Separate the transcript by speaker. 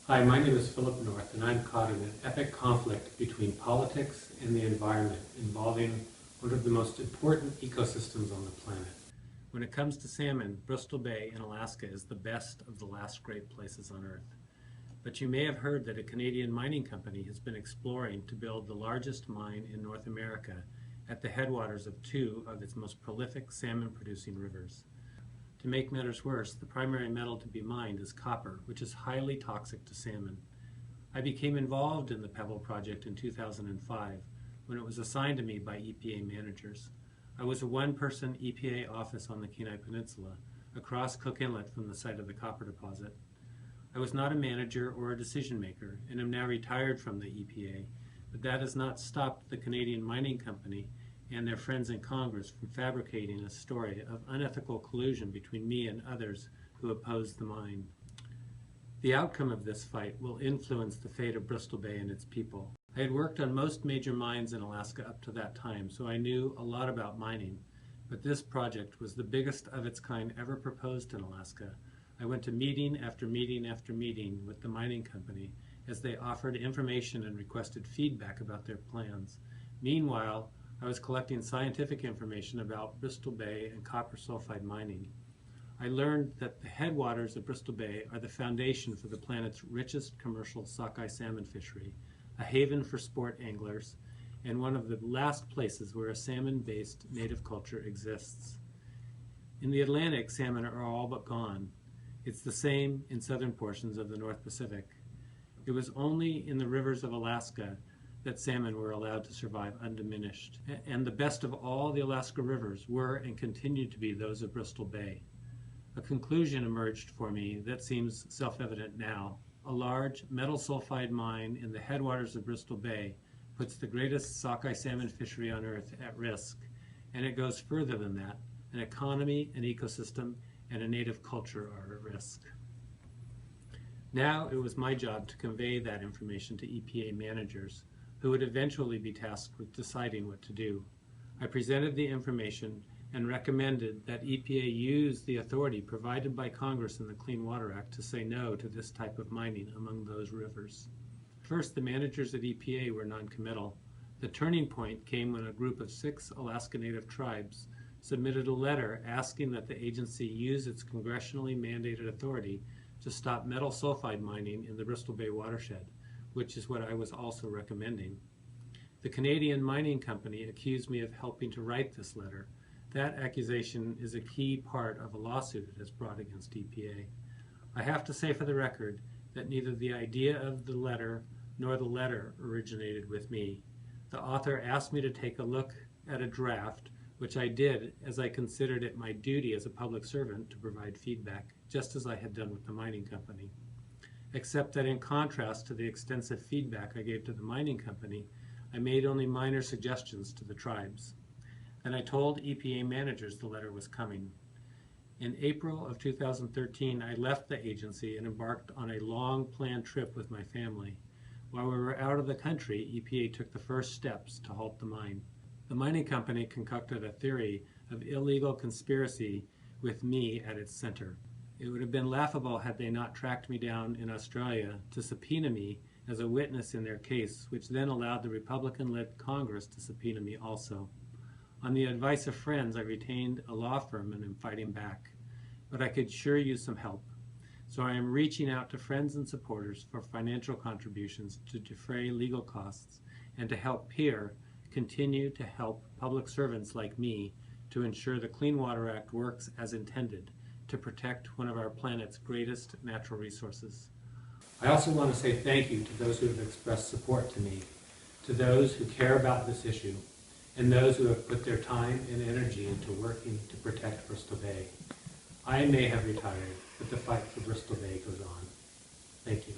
Speaker 1: Hi, my name is Philip North, and I'm caught in an epic conflict between politics and the environment involving one of the most important ecosystems on the planet. When it comes to salmon, Bristol Bay in Alaska is the best of the last great places on Earth. But you may have heard that a Canadian mining company has been exploring to build the largest mine in North America at the headwaters of two of its most prolific salmon-producing rivers. To make matters worse, the primary metal to be mined is copper, which is highly toxic to salmon. I became involved in the Pebble project in 2005 when it was assigned to me by EPA managers. I was a one-person EPA office on the Kenai Peninsula, across Cook Inlet from the site of the copper deposit. I was not a manager or a decision maker, and am now retired from the EPA, but that has not stopped the Canadian Mining Company and their friends in Congress from fabricating a story of unethical collusion between me and others who oppose the mine. The outcome of this fight will influence the fate of Bristol Bay and its people. I had worked on most major mines in Alaska up to that time, so I knew a lot about mining, but this project was the biggest of its kind ever proposed in Alaska. I went to meeting after meeting after meeting with the mining company as they offered information and requested feedback about their plans. Meanwhile, I was collecting scientific information about Bristol Bay and copper sulfide mining. I learned that the headwaters of Bristol Bay are the foundation for the planet's richest commercial sockeye salmon fishery, a haven for sport anglers, and one of the last places where a salmon-based native culture exists. In the Atlantic, salmon are all but gone. It's the same in southern portions of the North Pacific. It was only in the rivers of Alaska that salmon were allowed to survive undiminished. And the best of all the Alaska rivers were and continue to be those of Bristol Bay. A conclusion emerged for me that seems self-evident now. A large metal sulfide mine in the headwaters of Bristol Bay puts the greatest sockeye salmon fishery on Earth at risk, and it goes further than that. An economy, an ecosystem, and a native culture are at risk. Now it was my job to convey that information to EPA managers, who would eventually be tasked with deciding what to do. I presented the information and recommended that EPA use the authority provided by Congress in the Clean Water Act to say no to this type of mining among those rivers. First, the managers at EPA were non-committal. The turning point came when a group of 6 Alaska Native tribes submitted a letter asking that the agency use its congressionally mandated authority to stop metal sulfide mining in the Bristol Bay watershed, which is what I was also recommending. The Canadian Mining Company accused me of helping to write this letter. That accusation is a key part of a lawsuit it has brought against EPA. I have to say for the record that neither the idea of the letter nor the letter originated with me. The author asked me to take a look at a draft, which I did as I considered it my duty as a public servant to provide feedback, just as I had done with the mining company. Except that in contrast to the extensive feedback I gave to the mining company, I made only minor suggestions to the tribes. Then I told EPA managers the letter was coming. In April of 2013, I left the agency and embarked on a long-planned trip with my family. While we were out of the country, EPA took the first steps to halt the mine. The mining company concocted a theory of illegal conspiracy with me at its center. It would have been laughable had they not tracked me down in Australia to subpoena me as a witness in their case, which then allowed the Republican-led Congress to subpoena me also. On the advice of friends, I retained a law firm and am fighting back. But I could sure use some help. So I am reaching out to friends and supporters for financial contributions to defray legal costs and to help PEER continue to help public servants like me to ensure the Clean Water Act works as intended, to protect one of our planet's greatest natural resources. I also want to say thank you to those who have expressed support to me, to those who care about this issue, and those who have put their time and energy into working to protect Bristol Bay. I may have retired, but the fight for Bristol Bay goes on. Thank you.